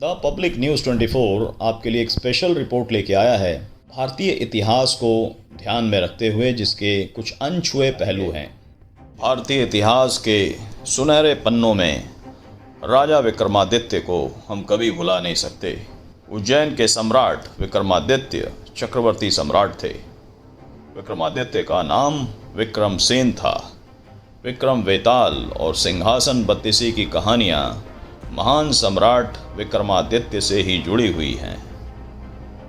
The public news 24 आपके लिए एक स्पेशल रिपोर्ट लेके आया है भारतीय इतिहास को ध्यान में रखते हुए, जिसके कुछ अनछुए पहलू हैं। भारतीय इतिहास के सुनहरे पन्नों में राजा विक्रमादित्य को हम कभी भुला नहीं सकते। उज्जैन के सम्राट विक्रमादित्य चक्रवर्ती सम्राट थे। विक्रमादित्य का नाम विक्रमसेन था। विक्रम वेताल और सिंहासन बत्तीसी की कहानियाँ महान सम्राट विक्रमादित्य से ही जुड़ी हुई हैं।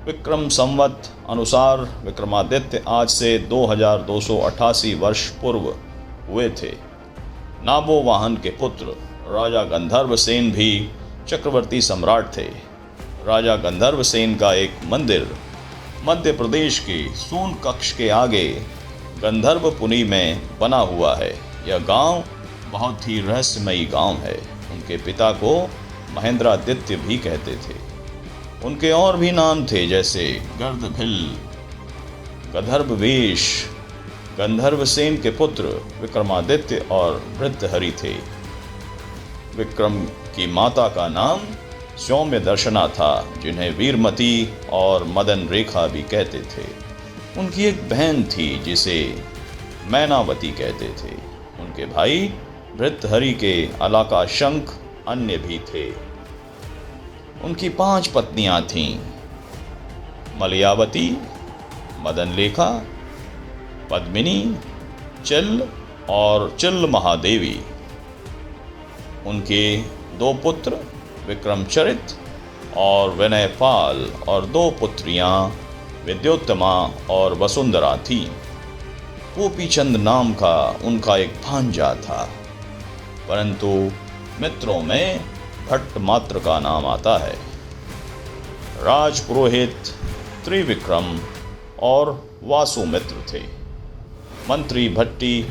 विक्रम संवत अनुसार विक्रमादित्य आज से 2288 वर्ष पूर्व हुए थे। नाबोवाहन के पुत्र राजा गंधर्व सेन भी चक्रवर्ती सम्राट थे। राजा गंधर्व सेन का एक मंदिर मध्य प्रदेश के सोनकच्छ के आगे गंधर्वपुरी में बना हुआ है। यह गांव बहुत ही रहस्यमयी गांव है। उनके पिता को महेंद्रादित्य भी कहते थे। उनके और भी नाम थे, जैसे गर्दभिल, गंधर्ववेश। गंधर्वसेन के पुत्र विक्रमादित्य और भृतृहरि थे। विक्रम की माता का नाम सौम्य दर्शना था, जिन्हें वीरमती और मदन रेखा भी कहते थे। उनकी एक बहन थी जिसे मैनावती कहते थे। उनके भाई भृतृहरि के अलाका शंख अन्य भी थे। उनकी 5 पत्नियां थीं, मलयावती, मदनलेखा, पद्मिनी, चिल और चिल महादेवी। उनके 2 पुत्र विक्रमचरित और विनयपाल और 2 पुत्रियां विद्योत्तमा और वसुंधरा थीं। गोपीचंद नाम का उनका एक भांजा था, परंतु मित्रों में भट्ट मात्र का नाम आता है। राजपुरोहित त्रिविक्रम और वासुमित्र थे। मंत्री भट्टी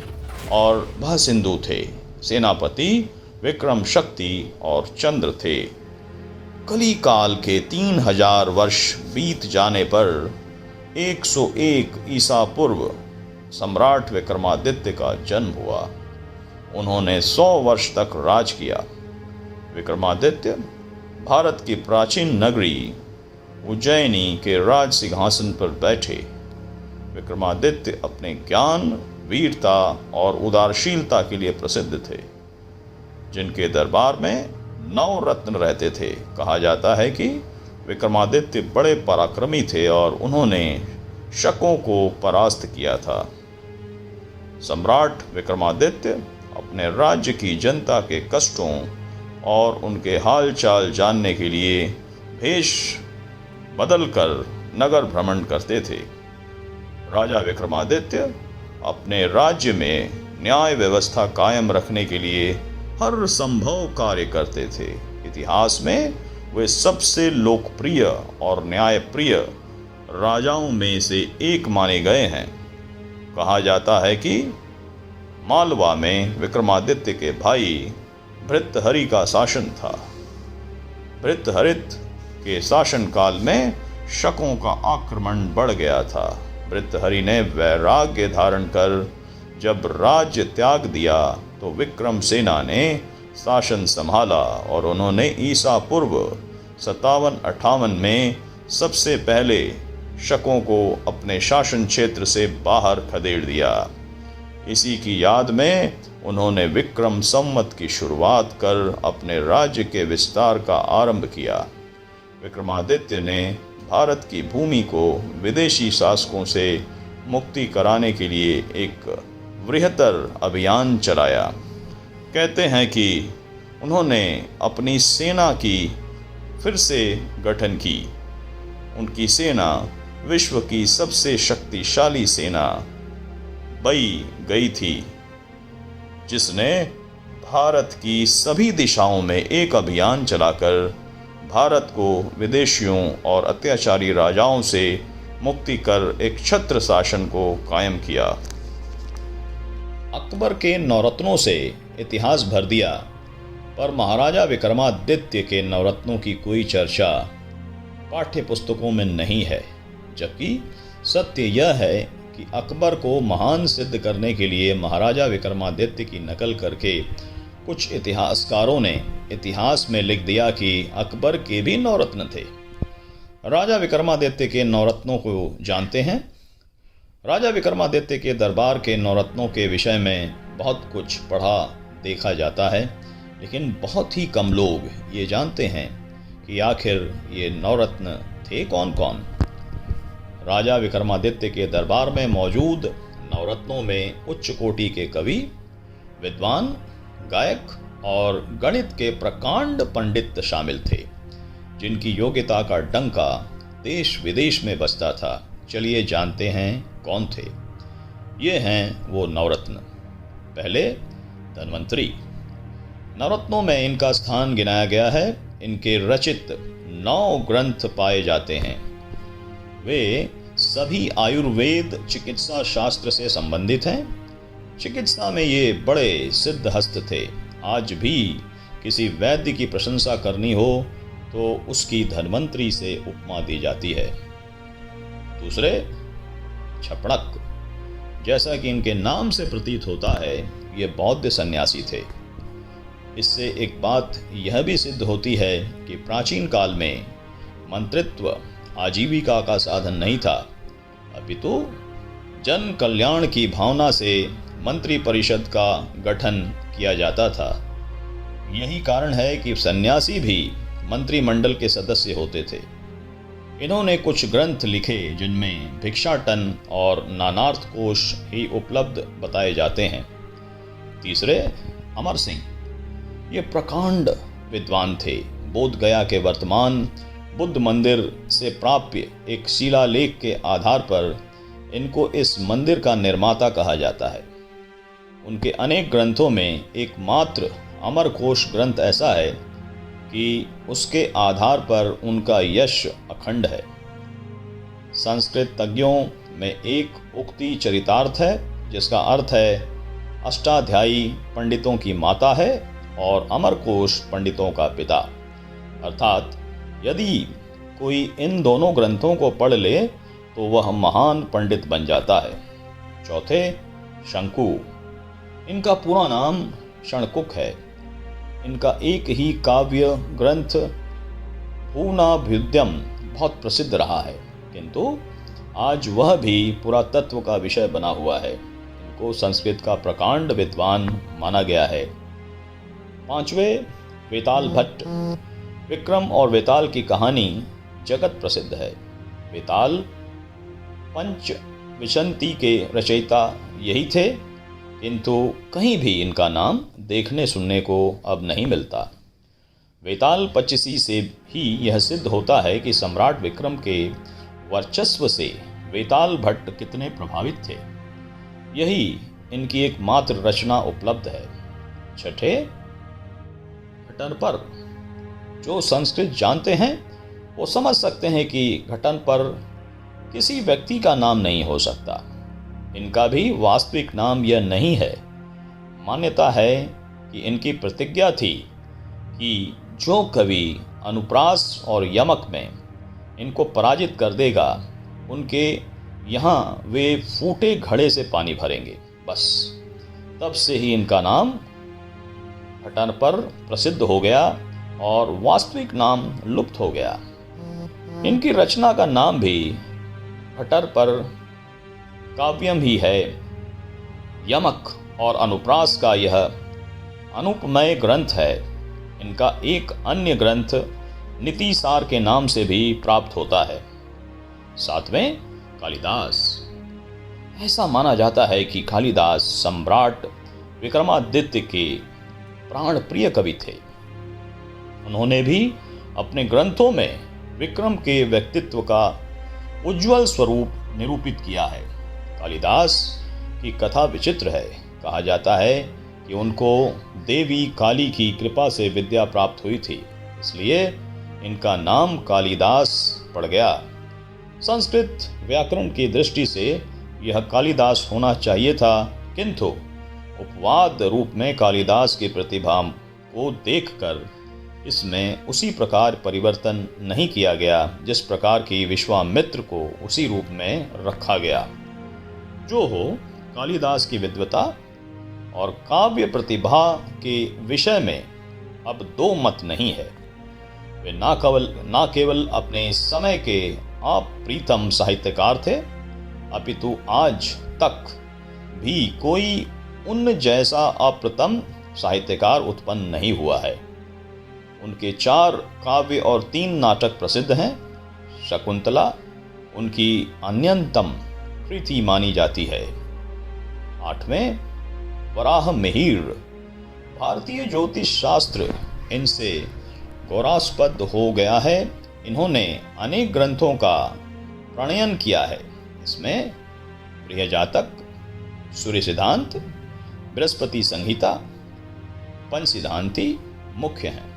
और भसिंदु थे। सेनापति विक्रम शक्ति और चंद्र थे। कली काल के 3000 वर्ष बीत जाने पर 101 ईसा पूर्व सम्राट विक्रमादित्य का जन्म हुआ। उन्होंने 100 वर्ष तक राज किया। विक्रमादित्य भारत की प्राचीन नगरी उज्जैनी के राज सिंहासन पर बैठे। विक्रमादित्य अपने ज्ञान, वीरता और उदारशीलता के लिए प्रसिद्ध थे, जिनके दरबार में 9 रत्न रहते थे। कहा जाता है कि विक्रमादित्य बड़े पराक्रमी थे और उन्होंने शकों को परास्त किया था। सम्राट विक्रमादित्य अपने राज्य की जनता के कष्टों और उनके हाल चाल जानने के लिए भेष बदलकर नगर भ्रमण करते थे। राजा विक्रमादित्य अपने राज्य में न्याय व्यवस्था कायम रखने के लिए हर संभव कार्य करते थे। इतिहास में वे सबसे लोकप्रिय और न्यायप्रिय राजाओं में से एक माने गए हैं। कहा जाता है कि मालवा में विक्रमादित्य के भाई भृतृहरि का शासन था। भृतृहरित के शासनकाल में शकों का आक्रमण बढ़ गया था। भृतृहरि ने वैराग्य धारण कर जब राज्य त्याग दिया तो विक्रमसेना ने शासन संभाला और उन्होंने ईसा पूर्व 57-58 में सबसे पहले शकों को अपने शासन क्षेत्र से बाहर खदेड़ दिया। इसी की याद में उन्होंने विक्रम संवत की शुरुआत कर अपने राज्य के विस्तार का आरंभ किया। विक्रमादित्य ने भारत की भूमि को विदेशी शासकों से मुक्ति कराने के लिए एक बृहत्तर अभियान चलाया। कहते हैं कि उन्होंने अपनी सेना की फिर से गठन की। उनकी सेना विश्व की सबसे शक्तिशाली सेना बई गई थी, जिसने भारत की सभी दिशाओं में एक अभियान चलाकर भारत को विदेशियों और अत्याचारी राजाओं से मुक्ति कर एक छत्र शासन को कायम किया। अकबर के नवरत्नों से इतिहास भर दिया, पर महाराजा विक्रमादित्य के नवरत्नों की कोई चर्चा पाठ्य पुस्तकों में नहीं है। जबकि सत्य यह है कि अकबर को महान सिद्ध करने के लिए महाराजा विक्रमादित्य की नकल करके कुछ इतिहासकारों ने इतिहास में लिख दिया कि अकबर के भी 9 रत्न थे। राजा विक्रमादित्य के 9 रत्नों को जानते हैं। राजा विक्रमादित्य के दरबार के 9 रत्नों के विषय में बहुत कुछ पढ़ा देखा जाता है, लेकिन बहुत ही कम लोग ये जानते हैं कि आखिर ये 9 रत्न थे कौन कौन। राजा विक्रमादित्य के दरबार में मौजूद 9 रत्नों में उच्च कोटि के कवि, विद्वान, गायक और गणित के प्रकांड पंडित शामिल थे, जिनकी योग्यता का डंका देश विदेश में बजता था। चलिए जानते हैं कौन थे। ये हैं वो 9 रत्न। पहले धन्वंतरी। नवरत्नों में इनका स्थान गिनाया गया है। इनके रचित 9 ग्रंथ पाए जाते हैं। वे सभी आयुर्वेद चिकित्सा शास्त्र से संबंधित हैं। चिकित्सा में ये बड़े सिद्ध हस्त थे। आज भी किसी वैद्य की प्रशंसा करनी हो तो उसकी धन्वंतरी से उपमा दी जाती है। दूसरे छपड़क। जैसा कि इनके नाम से प्रतीत होता है, ये बौद्ध सन्यासी थे। इससे एक बात यह भी सिद्ध होती है कि प्राचीन काल में मंत्रित्व आजीविका का साधन नहीं था, अपितु जन कल्याण की भावना से मंत्री परिषद का गठन किया जाता था। यही कारण है कि सन्यासी भी मंत्रिमंडल के सदस्य होते थे। इन्होंने कुछ ग्रंथ लिखे जिनमें भिक्षाटन और नानार्थ कोश ही उपलब्ध बताए जाते हैं। तीसरे अमर सिंह। ये प्रकांड विद्वान थे। बोध गया के वर्तमान बुद्ध मंदिर से प्राप्य एक शिलालेख के आधार पर इनको इस मंदिर का निर्माता कहा जाता है। उनके अनेक ग्रंथों में एकमात्र अमर कोश ग्रंथ ऐसा है कि उसके आधार पर उनका यश अखंड है। संस्कृत तज्ञों में एक उक्ति चरितार्थ है, जिसका अर्थ है अष्टाध्यायी पंडितों की माता है और अमरकोश पंडितों का पिता। अर्थात यदि कोई इन दोनों ग्रंथों को पढ़ ले तो वह महान पंडित बन जाता है। चौथे शंकु। इनका पूरा नाम शणकुक है। इनका एक ही काव्य ग्रंथ भूनाभ्युदयम बहुत प्रसिद्ध रहा है, किंतु आज वह भी पुरातत्व का विषय बना हुआ है। इनको संस्कृत का प्रकांड विद्वान माना गया है। पांचवे वेताल भट्ट। विक्रम और वेताल की कहानी जगत प्रसिद्ध है। वेताल पंचविंशति के रचयिता यही थे, किंतु कहीं भी इनका नाम देखने सुनने को अब नहीं मिलता। वेताल पच्चीसी से ही यह सिद्ध होता है कि सम्राट विक्रम के वर्चस्व से वेताल भट्ट कितने प्रभावित थे। यही इनकी एकमात्र रचना उपलब्ध है। छठे घटनपर। जो संस्कृत जानते हैं वो समझ सकते हैं कि घटनपर किसी व्यक्ति का नाम नहीं हो सकता। इनका भी वास्तविक नाम यह नहीं है। मान्यता है कि इनकी प्रतिज्ञा थी कि जो कवि अनुप्रास और यमक में इनको पराजित कर देगा, उनके यहाँ वे फूटे घड़े से पानी भरेंगे। बस तब से ही इनका नाम घटनपर प्रसिद्ध हो गया और वास्तविक नाम लुप्त हो गया। इनकी रचना का नाम भी घटनपर काव्यम ही है। यमक और अनुप्रास का यह अनुपमय ग्रंथ है। इनका एक अन्य ग्रंथ नीतिसार के नाम से भी प्राप्त होता है। सातवें कालिदास। ऐसा माना जाता है कि कालिदास सम्राट विक्रमादित्य के प्राण प्रिय कवि थे। उन्होंने भी अपने ग्रंथों में विक्रम के व्यक्तित्व का उज्जवल स्वरूप निरूपित किया है। कालिदास की कथा विचित्र है। कहा जाता है कि उनको देवी काली की कृपा से विद्या प्राप्त हुई थी, इसलिए इनका नाम कालिदास पड़ गया। संस्कृत व्याकरण की दृष्टि से यह कालिदास होना चाहिए था, किंतु उपवाद रूप में कालिदास की प्रतिभा को देखकर इसमें उसी प्रकार परिवर्तन नहीं किया गया जिस प्रकार की विश्वामित्र को उसी रूप में रखा गया। जो हो, कालिदास की विद्वता और काव्य प्रतिभा के विषय में अब दो मत नहीं है। वे ना केवल अपने समय के अप्रीतम साहित्यकार थे, अपितु आज तक भी कोई उन जैसा अप्रतम साहित्यकार उत्पन्न नहीं हुआ है। उनके 4 काव्य और 3 नाटक प्रसिद्ध हैं। शकुंतला उनकी अन्यतम कृति मानी जाती है। 8वें वराह मिहिर। भारतीय ज्योतिष शास्त्र इनसे गौरवास्पद हो गया है। इन्होंने अनेक ग्रंथों का प्रणयन किया है। इसमें बृहजातक, सूर्य सिद्धांत, बृहस्पति संहिता, पंचसिद्धांति मुख्य हैं।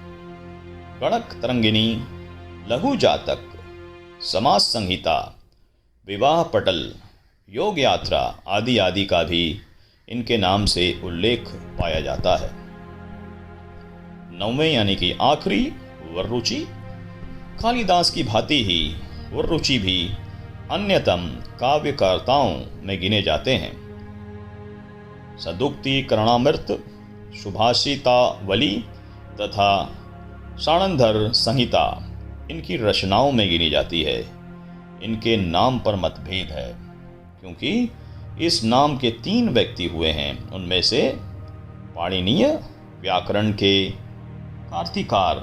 गणक तरंगिणी, लघु जातक, समास संहिता, विवाह पटल, योग यात्रा आदि आदि का भी इनके नाम से उल्लेख पाया जाता है। 9वें यानी कि आखिरी वररुचि। कालिदास की भांति ही वररुचि भी अन्यतम काव्यकर्ताओं में गिने जाते हैं। सदुक्ति, करणामृत, सुभाषितावली तथा साणंधर संहिता इनकी रचनाओं में गिनी जाती है। इनके नाम पर मतभेद है, क्योंकि इस नाम के 3 व्यक्ति हुए हैं। उनमें से पाणिनीय व्याकरण के कार्तिकार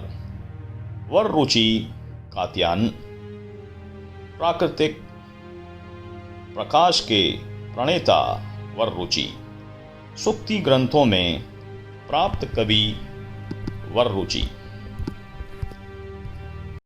वररुचि कात्यायन, प्राकृतिक प्रकाश के प्रणेता वररुचि, सूक्ति ग्रंथों में प्राप्त कवि वररुचि।